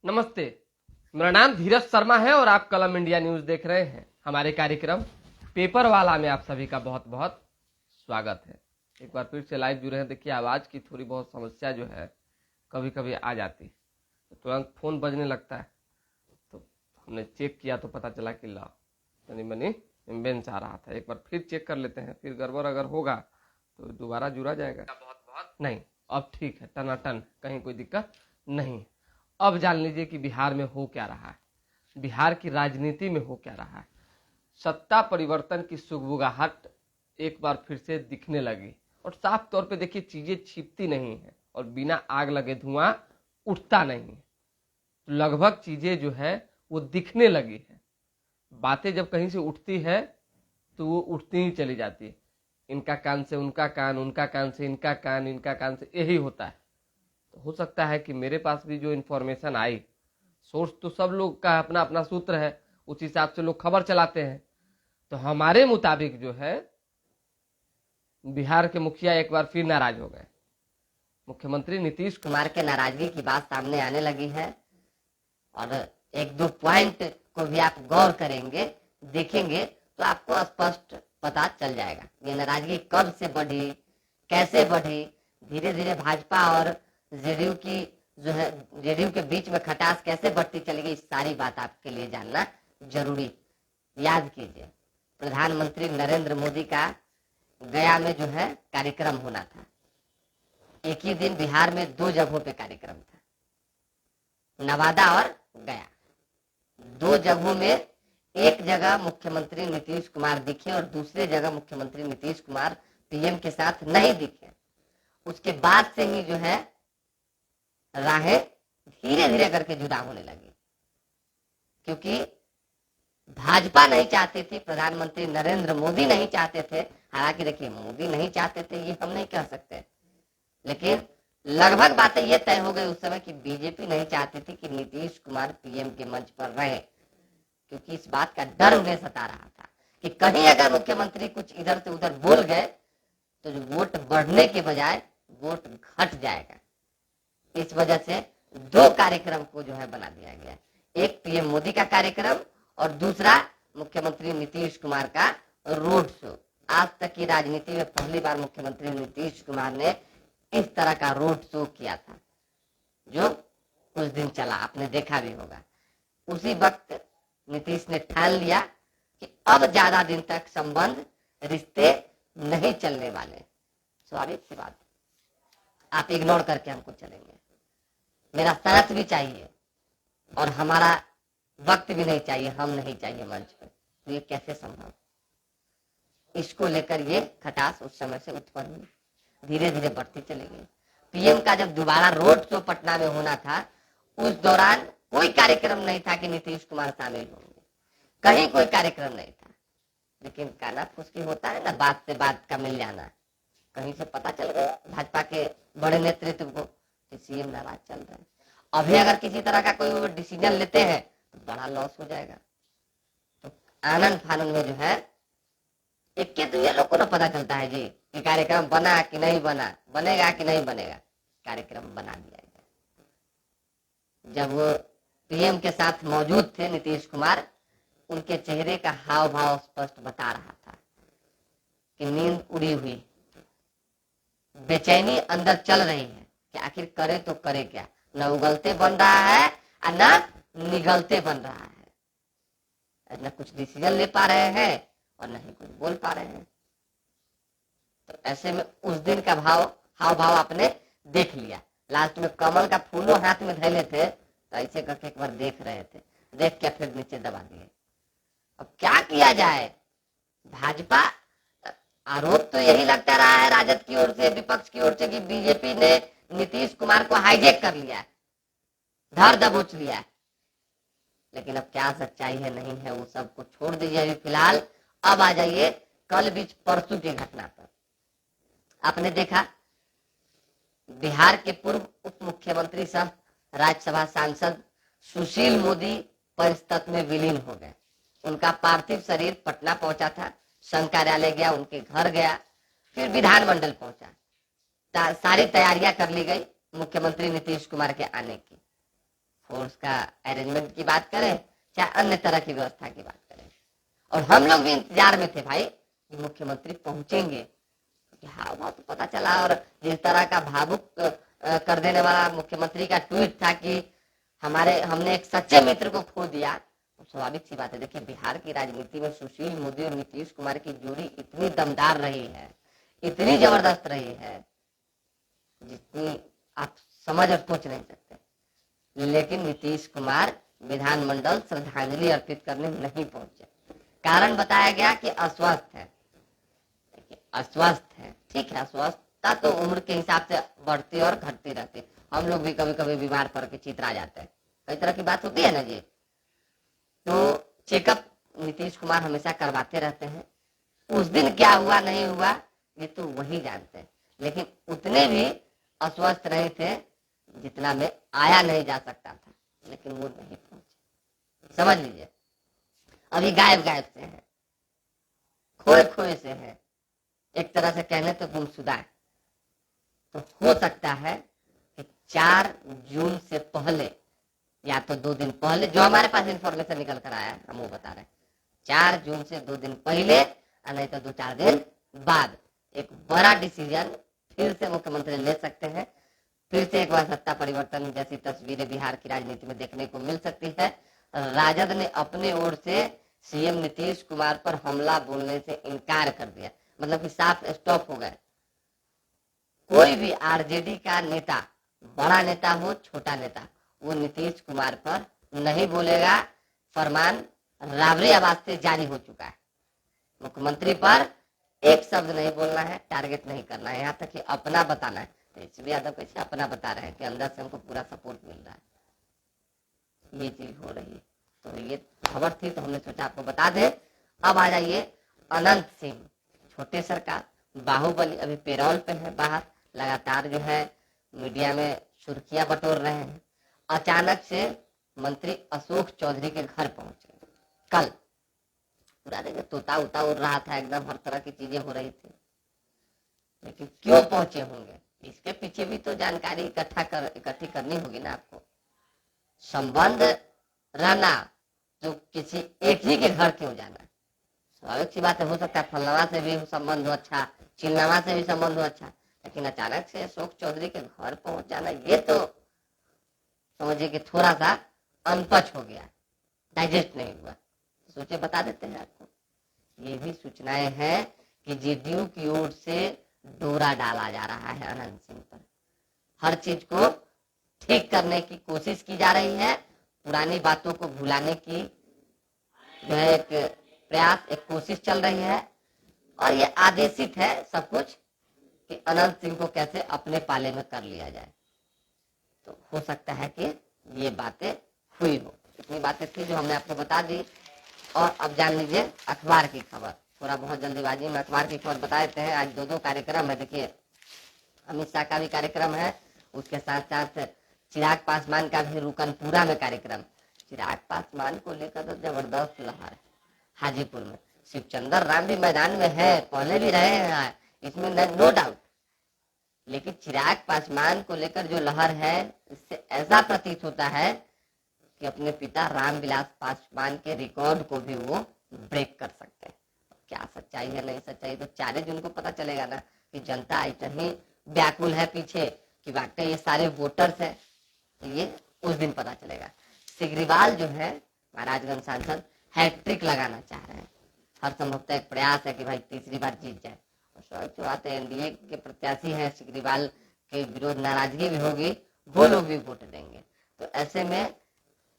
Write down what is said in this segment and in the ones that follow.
नमस्ते, मेरा नाम धीरज शर्मा है और आप कलम इंडिया न्यूज देख रहे हैं। हमारे कार्यक्रम पेपर वाला में आप सभी का बहुत बहुत स्वागत है। एक बार फिर से लाइव जुड़े हैं। देखिए, आवाज की थोड़ी बहुत समस्या जो है कभी कभी आ जाती है, तो तुरंत फोन बजने लगता है। तो हमने चेक किया तो पता चला कि तनी मनी इम्बेंस आ रहा था। एक बार फिर चेक कर लेते हैं, फिर गड़बड़ अगर होगा तो दोबारा जुड़ा जाएगा। बहुत बहुत नहीं, अब ठीक है, टनाटन, कहीं कोई दिक्कत नहीं। अब जान लीजिए कि बिहार में हो क्या रहा है, बिहार की राजनीति में हो क्या रहा है। सत्ता परिवर्तन की सुगबुगाहट एक बार फिर से दिखने लगी और साफ तौर पे देखिए, चीजें छिपती नहीं है और बिना आग लगे धुआं उठता नहीं है। तो लगभग चीजें जो है वो दिखने लगी है। बातें जब कहीं से उठती है तो वो उठती ही चली जाती है। इनका कान से उनका कान, उनका कान से इनका कान, इनका कान से, यही होता है। तो हो सकता है कि मेरे पास भी जो इन्फॉर्मेशन आई, सोर्स तो सब लोग का अपना अपना सूत्र है, उस हिसाब से लोग खबर चलाते हैं। तो हमारे मुताबिक जो है बिहार के मुखिया एक बार फिर नाराज हो गए। मुख्यमंत्री नीतीश कुमार के नाराजगी की बात सामने आने लगी है और एक दो पॉइंट को भी आप गौर करेंगे, देखेंगे तो आपको स्पष्ट पता चल जाएगा ये नाराजगी कब से बढ़ी, कैसे बढ़ी। धीरे धीरे भाजपा और जेडीयू की जो है, जेडीयू के बीच में खटास कैसे बढ़ती चली गई, इस सारी बात आपके लिए जानना जरूरी। याद कीजिए, प्रधानमंत्री नरेंद्र मोदी का गया में जो है कार्यक्रम होना था। एक ही दिन बिहार में दो जगहों पे कार्यक्रम था, नवादा और गया। दो जगहों में एक जगह मुख्यमंत्री नीतीश कुमार दिखे और दूसरी जगह मुख्यमंत्री नीतीश कुमार पीएम के साथ नहीं दिखे। उसके बाद से ही जो है राहें धीरे धीरे करके जुदा होने लगी, क्योंकि भाजपा नहीं चाहती थी, प्रधानमंत्री नरेंद्र मोदी नहीं चाहते थे। हालांकि देखिए, मोदी नहीं चाहते थे ये हम नहीं कह सकते, लेकिन लगभग बातें ये तय हो गई उस समय कि बीजेपी नहीं चाहती थी कि नीतीश कुमार पीएम के मंच पर रहे, क्योंकि इस बात का डर उन्हें सता रहा था कि कहीं अगर मुख्यमंत्री कुछ इधर से उधर बोल गए तो जो वोट बढ़ने के बजाय वोट घट जाएगा। इस वजह से दो कार्यक्रम को जो है बना दिया गया, एक पीएम मोदी का कार्यक्रम और दूसरा मुख्यमंत्री नीतीश कुमार का रोड शो। आज तक की राजनीति में पहली बार मुख्यमंत्री नीतीश कुमार ने इस तरह का रोड शो किया था, जो कुछ दिन चला, आपने देखा भी होगा। उसी वक्त नीतीश ने ठान लिया कि अब ज्यादा दिन तक संबंध, रिश्ते नहीं चलने वाले। स्वाभाविक सी बात, आप इग्नोर करके हमको चलेंगे, मेरा साथ भी चाहिए और हमारा वक्त भी नहीं चाहिए, हम नहीं चाहिए मंच पर, तो ये कैसे संभव। इसको लेकर ये खटास उस समय से उत्पन्न हुई, धीरे धीरे बढ़ती चली गई। पीएम का जब दोबारा रोड शो पटना में होना था, उस दौरान कोई कार्यक्रम नहीं था कि नीतीश कुमार शामिल होंगे, कहीं कोई कार्यक्रम नहीं था। लेकिन काना फुसकी होता है ना, बात से बात का मिल जाना, कहीं से पता चल गया भाजपा के बड़े नेतृत्व को कि सीएम नाराज चल रहे हैं। अभी अगर किसी तरह का कोई डिसीजन लेते हैं तो बड़ा लॉस हो जाएगा। तो आनंद फानंद में जो है इक्के तो ये लोग को ना पता चलता है जी कि कार्यक्रम बना कि नहीं बना, बनेगा कि नहीं बनेगा। कार्यक्रम बना दिया गया। जब वो पीएम के साथ मौजूद थे नीतीश कुमार, उनके चेहरे का हाव भाव स्पष्ट बता रहा था कि नींद उड़ी हुई, बेचैनी अंदर चल रही है कि आखिर करे तो करे क्या। न उगलते बन रहा है और न निगलते बन रहा है, न कुछ डिसीजन ले पा रहे हैं और न ही कुछ बोल पा रहे हैं। तो ऐसे में उस दिन का हाव भाव आपने देख लिया। लास्ट में कमल का फूलों हाथ में धैले थे, तो ऐसे करके एक बार देख रहे थे, देख के फिर नीचे दबा दिए। अब क्या किया जाए। भाजपा, आरोप तो यही लगता रहा है राजद की ओर से, विपक्ष की ओर से, कि बीजेपी ने नीतीश कुमार को हाईजेक कर लिया, धर दबोच लिया। लेकिन अब क्या सच्चाई है नहीं है वो सब को छोड़ दीजिए फिलहाल। अब आ जाइए कल बीच परसों की घटना पर। आपने देखा बिहार के पूर्व उप मुख्यमंत्री सह राज्यसभा सांसद सुशील मोदी परिस्तत्व में विलीन हो गए। उनका पार्थिव शरीर पटना पहुंचा था, संघ कार्यालय गया, उनके घर गया, फिर विधानमंडल पहुंचा। सारी तैयारियां कर ली गई मुख्यमंत्री नीतीश कुमार के आने की। फोर्स का अरेंजमेंट की बात करें, चाहे अन्य तरह की व्यवस्था की बात करें। और हम लोग भी इंतजार में थे भाई कि मुख्यमंत्री पहुंचेंगे, हाँ वह तो पता चला। और जिस तरह का भावुक कर देने वाला मुख्यमंत्री का ट्वीट था कि हमने एक सच्चे मित्र को खो दिया, तो स्वाभाविक सी बात है। देखिए, बिहार की राजनीति में सुशील मोदी और नीतीश कुमार की जोड़ी इतनी दमदार रही है, इतनी जबरदस्त रही है, जितनी आप समझ और सोच नहीं सकते। लेकिन नीतीश कुमार विधानमंडल श्रद्धांजलि अर्पित करने नहीं पहुंचे। कारण बताया गया कि अस्वस्थ है। अस्वस्थ है, ठीक है, अस्वस्थता तो उम्र के हिसाब से बढ़ती और घटती रहती है। हम लोग भी कभी कभी बीमार पड़ के चित्रा जाते हैं, कई तरह की बात होती है ना जी। तो चेकअप नीतीश कुमार हमेशा करवाते रहते हैं। उस दिन क्या हुआ नहीं हुआ ये तो वही जानते हैं, लेकिन उतने भी अस्वस्थ नहीं थे जितना में आया नहीं जा सकता था, लेकिन वो नहीं पहुंचे। समझ लीजिए, अभी गायब गायब से है, खोए खोए से है, एक तरह से कहने तो गुमशुदा है। तो हो सकता है कि 4 जून से पहले या तो 2 दिन पहले, जो हमारे पास इंफॉर्मेशन निकल कर आया है हम वो बता रहे हैं, 4 जून से 2 दिन पहले और नहीं तो 2-4 दिन बाद एक बड़ा डिसीजन फिर से मुख्यमंत्री ले सकते हैं। फिर से एक बार सत्ता परिवर्तन जैसी तस्वीरें बिहार की राजनीति में देखने को मिल सकती है। राजद ने अपने ओर से सीएम नीतीश कुमार पर हमला बोलने से इनकार कर दिया, मतलब कि साफ स्टॉप हो गए। कोई भी आरजेडी का नेता, बड़ा नेता हो छोटा नेता, वो नीतीश कुमार पर नहीं बोलेगा। फरमान राबरी आवाज से जारी हो चुका है, मुख्यमंत्री पर एक शब्द नहीं बोलना है, टारगेट नहीं करना है, यहाँ तक कि अपना बताना है। तेजस्वी यादव कैसे अपना बता रहे हैं कि अंदर से हमको पूरा सपोर्ट मिल रहा है, ये चीज हो रही है। तो ये खबर थी तो हमने सोचा आपको बता दें। अब आ जाइए अनंत सिंह, छोटे सरकार, बाहुबली अभी पेरोल पे है बाहर, लगातार जो है मीडिया में सुर्खियां बटोर रहे हैं। अचानक से मंत्री अशोक चौधरी के घर पहुंचे कल। पूरा देखिए तोता उता उड़ रहा था, एकदम हर तरह की चीजें हो रही थी, लेकिन क्यों पहुंचे होंगे इसके पीछे भी तो जानकारी इकट्ठी करनी होगी ना आपको। संबंध रहना जो किसी एक ही के घर क्यों जाना, स्वाभाविक सी बात है। हो सकता है फलनवा से भी संबंध हो अच्छा, चिन्नवा से भी संबंध हो अच्छा, लेकिन अचानक से अशोक चौधरी के घर पहुंच जाना ये तो समझिए कि थोड़ा सा अनपच हो गया, डाइजेस्ट नहीं हुआ। सोचे बता देते हैं आपको। ये भी सूचनाएं हैं कि जेडीयू की ओर से डोरा डाला जा रहा है अनंत सिंह पर। हर चीज को ठीक करने की कोशिश की जा रही है, पुरानी बातों को भुलाने की जो है एक प्रयास, एक कोशिश चल रही है। और ये आदेशित है सब कुछ कि अनंत सिंह को कैसे अपने पाले में कर लिया जाए। तो हो सकता है कि ये बातें हुई हो। इतनी बातें थी जो हमने आपको बता दी। और अब जान लीजिए अखबार की खबर, थोड़ा बहुत जल्दीबाजी में अखबार की खबर बता देते हैं। आज 2 कार्यक्रम है। देखिए, अमित शाह का भी कार्यक्रम है, उसके साथ साथ चिराग पासवान का भी रुकनपुरा में कार्यक्रम। चिराग पासवान को लेकर तो जबरदस्त लहर है हाजीपुर में। शिवचंद्र राम भी मैदान में है, पहले भी रहे हैं, इसमें नो डाउट। लेकिन चिराग पासवान को लेकर जो लहर है, इससे ऐसा प्रतीत होता है कि अपने पिता रामविलास पासवान के रिकॉर्ड को भी वो ब्रेक कर सकते हैं। क्या सच्चाई है नहीं सच्चाई तो 4 जून को पता चलेगा ना, कि जनता इतनी व्याकुल है पीछे कि वाकई ये सारे वोटर्स हैं, तो ये उस दिन पता चलेगा। सिग्रीवाल जो है महाराजगंज सांसद, हैट्रिक लगाना चाह रहे हैं। हर संभवतः एक प्रयास है कि भाई तीसरी बार जीत जाए। और स्वाभाविक बात है, एनडीए के प्रत्याशी हैं, सिग्रीवाल के विरोध नाराजगी भी होगी, वो लोग भी वोट देंगे। तो ऐसे में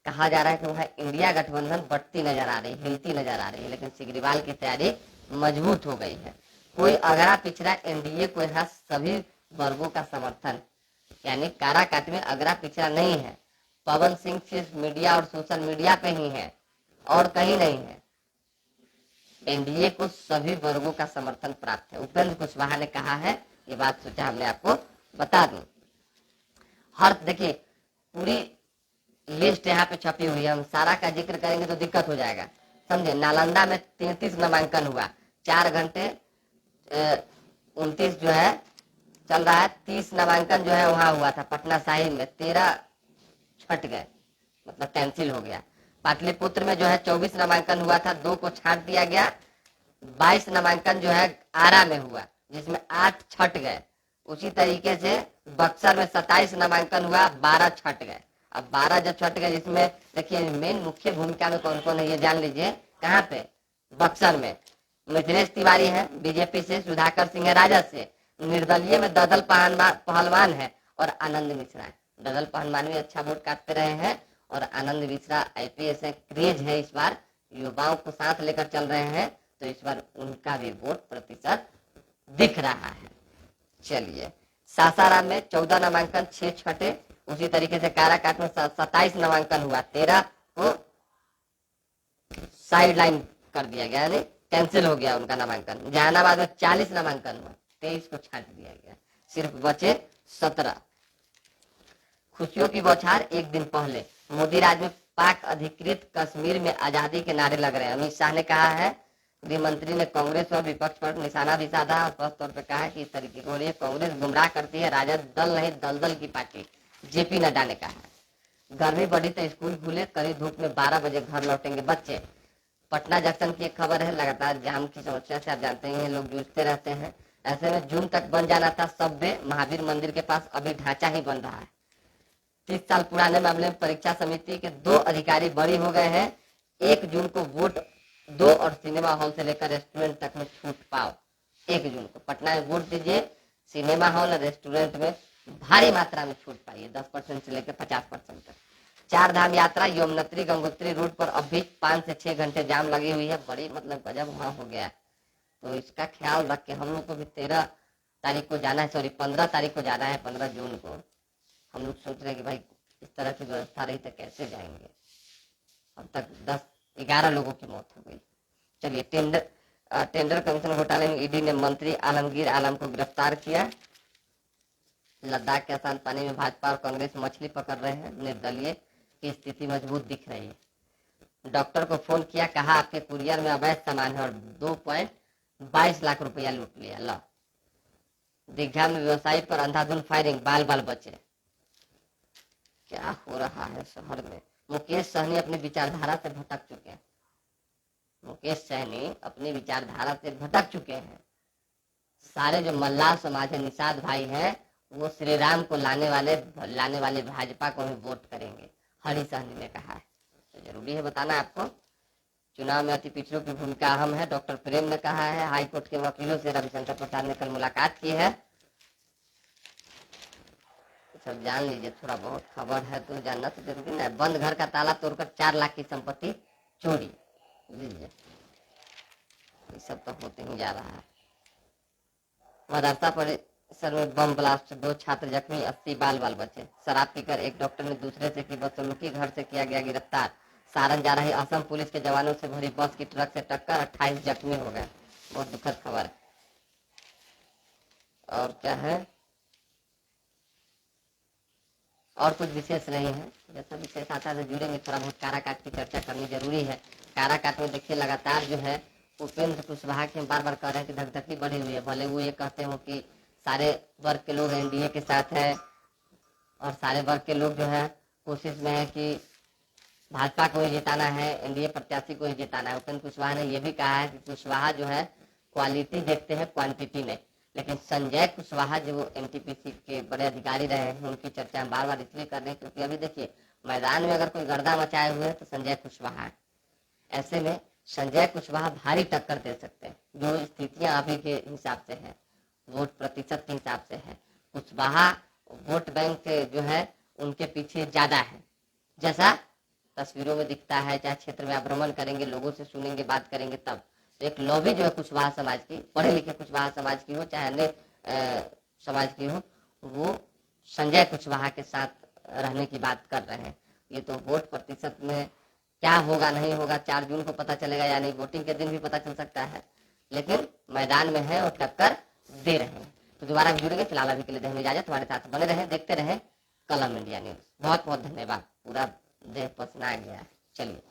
कहा जा रहा है कि वह इंडिया गठबंधन बढ़ती नजर आ रही, हिलती नजर आ रही है, लेकिन सिग्रीवाल की तैयारी मजबूत हो गई है। कोई अगरा पिछड़ा एनडीए को यहाँ सभी वर्गों का समर्थन, यानी काराकाट में अगरा पिछड़ा नहीं है। पवन सिंह सिर्फ मीडिया और सोशल मीडिया पे ही है और कहीं नहीं है। एनडीए को सभी वर्गों का समर्थन प्राप्त है। उपेंद्र कुशवाहा ने कहा है, ये बात सोचा हमने आपको बता दूं। हर देखिए पूरी लिस्ट यहाँ पे छपी हुई है, हम सारा का जिक्र करेंगे तो दिक्कत हो जाएगा, समझे। नालंदा में 33 नामांकन हुआ, 4 घंटे 29 जो है चल रहा है। 30 नामांकन जो है वहां हुआ था पटना साहिब में, 13 छट गए। मतलब कैंसिल हो गया। पाटलिपुत्र में जो है 24 नामांकन हुआ था, 2 को छांट दिया गया। 22 नामांकन जो है आरा में हुआ, जिसमें 8 छट गए। उसी तरीके से बक्सर में 27 नामांकन हुआ, 12 छट गए। अब 12 जब छट गए, जिसमें देखिए मेन मुख्य भूमिका में कौन कौन है ये जान लीजिए। कहाँ पे? बक्सर में मिथिलेश तिवारी है बीजेपी से, सुधाकर सिंह है राजद से, निर्दलीय में ददल पहलवान है और आनंद मिश्रा है। ददल पहलवान भी अच्छा वोट काटते रहे हैं और आनंद मिश्रा आईपीएस है, क्रेज है इस बार, युवाओं को साथ लेकर चल रहे हैं, तो इस बार उनका भी वोट प्रतिशत दिख रहा है। चलिए, सासाराम में 14 नामांकन 6 छठे। उसी तरीके से काराकाट में 27 नामांकन हुआ, 13 को साइड लाइन कर दिया गया, यानी कैंसिल हो गया उनका नामांकन। जहानाबाद में 40 नामांकन हुआ, 23 को छांट दिया गया, सिर्फ बचे 17। खुशियों की बौछार एक दिन पहले मोदी राज में पाक अधिकृत कश्मीर में आजादी के नारे लग रहे हैं। अमित शाह ने कहा है, गृह मंत्री ने कांग्रेस और विपक्ष पर निशाना भी साधा और स्पष्ट तौर पर कहा है कि इस तरीके को कांग्रेस गुमराह करती है, राजद दल नहीं दलदल की पार्टी। जेपी नड्डा ने कहा गर्मी बढ़ी तो स्कूल खुले, कड़ी धूप में 12 बजे घर लौटेंगे बच्चे। पटना जंक्शन की एक खबर है, लगातार जाम की समस्या से आप जानते हैं लोग जूझते रहते हैं। ऐसे में जून तक बन जाना था सबवे, महावीर मंदिर के पास अभी ढांचा ही बन रहा है। 30 साल पुराने मामले में परीक्षा समिति के 2 अधिकारी बरी हो गए हैं। 1 जून को वोट दो और सिनेमा हॉल से लेकर रेस्टोरेंट तक में छूट पाओ। 1 जून को पटना में वोट दीजिए, सिनेमा हॉल और रेस्टोरेंट में भारी मात्रा में छूट पाइए, 10% से लेकर 50% तक। 4 धाम यात्रा यमुनोत्री गंगोत्री रूट पर अब भी 5 से 6 घंटे जाम लगी हुई है, बड़ी मतलब गजब वहां हो गया। तो इसका ख्याल रख के हम लोग को भी 13 तारीख को जाना है, सॉरी 15 तारीख को जाना है, 15 जून को। हम लोग सोच रहे हैं कि भाई इस तरह की व्यवस्था रही तो कैसे जाएंगे। अब तक 10-11 लोगों की मौत हो गई। चलिए, टेंडर कमीशन घोटाले में ईडी ने मंत्री आलमगीर आलम को गिरफ्तार किया। लद्दाख के आसान पानी में भाजपा और कांग्रेस मछली पकड़ रहे हैं, निर्दलीय की स्थिति मजबूत दिख रही है। डॉक्टर को फोन किया, कहा आपके कुरियर में अवैध सामान है और 2.22 लाख रुपया लूट लिया। ला दीघा में व्यवसायी पर अंधाधुंध फायरिंग, बाल बाल बचे। क्या हो रहा है शहर में? मुकेश सहनी अपनी विचारधारा से भटक चुके हैं। मुकेश सहनी अपनी विचारधारा से भटक चुके हैं। सारे जो मल्लाह समाज है, निषाद भाई है, वो श्री राम को लाने वाले भाजपा को ही वोट करेंगे, हरि सहनी ने कहा है। तो जरूरी है बताना आपको। चुनाव में अति पिछड़ों की भूमिका अहम है, डॉक्टर प्रेम ने कहा है। हाईकोर्ट के वकीलों से रविशंकर प्रसाद ने कल मुलाकात की है। सब जान लीजिए, थोड़ा बहुत खबर है तो जानना तो जरूरी है। बंद घर का ताला तोड़कर 4 लाख की संपत्ति चोरी, लीजिए ये सब तो होते ही जा रहा है। मदरसा परिसर में बम ब्लास्ट, 2 छात्र जख्मी, 80 बाल बाल बचे। शराब पीकर एक डॉक्टर ने दूसरे से की बदसलूकी, घर से किया गया गिरफ्तार। सारण जा रही असम पुलिस के जवानों से भरी बस की ट्रक से टक्कर, 28 जख्मी हो गए। बहुत दुखद खबर है। और क्या है, और कुछ विशेष नहीं है। जैसा विशेष आता है जुड़ेंगे, थोड़ा बहुत काराकाट की चर्चा करनी जरूरी है। काराकाट में देखिए लगातार जो है उपेंद्र कुशवाहा के बार बार कह रहे हैं कि धकधकी बढ़ी हुई है। भले वो ये कहते हो कि सारे वर्ग के लोग एनडीए के साथ है और सारे वर्ग के लोग जो है कोशिश में है कि भाजपा को ही जिताना है, एनडीए प्रत्याशी को ही जिताना है। उपेंद्र कुशवाहा ने यह भी कहा है कि कुशवाहा जो है क्वालिटी देखते हैं, क्वांटिटी नहीं। लेकिन संजय कुशवाहा जो एनटीपीसी के बड़े अधिकारी रहे हैं, उनकी चर्चा हम बार बार इसलिए कर रहे हैं क्योंकि अभी देखिए मैदान में अगर कोई गर्दा मचाए हुए है तो संजय कुशवाहा है। ऐसे में संजय कुशवाहा भारी टक्कर दे सकते हैं, जो स्थितियां अभी के हिसाब से है, वोट प्रतिशत के हिसाब से है। कुशवाहा वोट बैंक जो है उनके पीछे ज्यादा है, जैसा तस्वीरों में दिखता है। चाहे क्षेत्र में आप भ्रमण करेंगे, लोगों से सुनेंगे, बात करेंगे, तब तो एक लॉबी जो है कुशवाहा समाज की, पढ़े लिखे कुशवाहा समाज की हो चाहे अन्य समाज की हो, वो संजय कुशवाहा के साथ रहने की बात कर रहे हैं। ये तो वोट प्रतिशत में क्या होगा नहीं होगा 4 जून को पता चलेगा, यानी वोटिंग के दिन भी पता चल सकता है, लेकिन मैदान में है और टक्कर दे रहे हैं। तो दोबारा जुड़ेंगे, फिलहाल अभी के लिए दें इजाजत। हमारे साथ बने रहें, देखते रहें कलम इंडिया न्यूज। बहुत बहुत धन्यवाद। पूरा देह पसीना आ गया है। चलिए।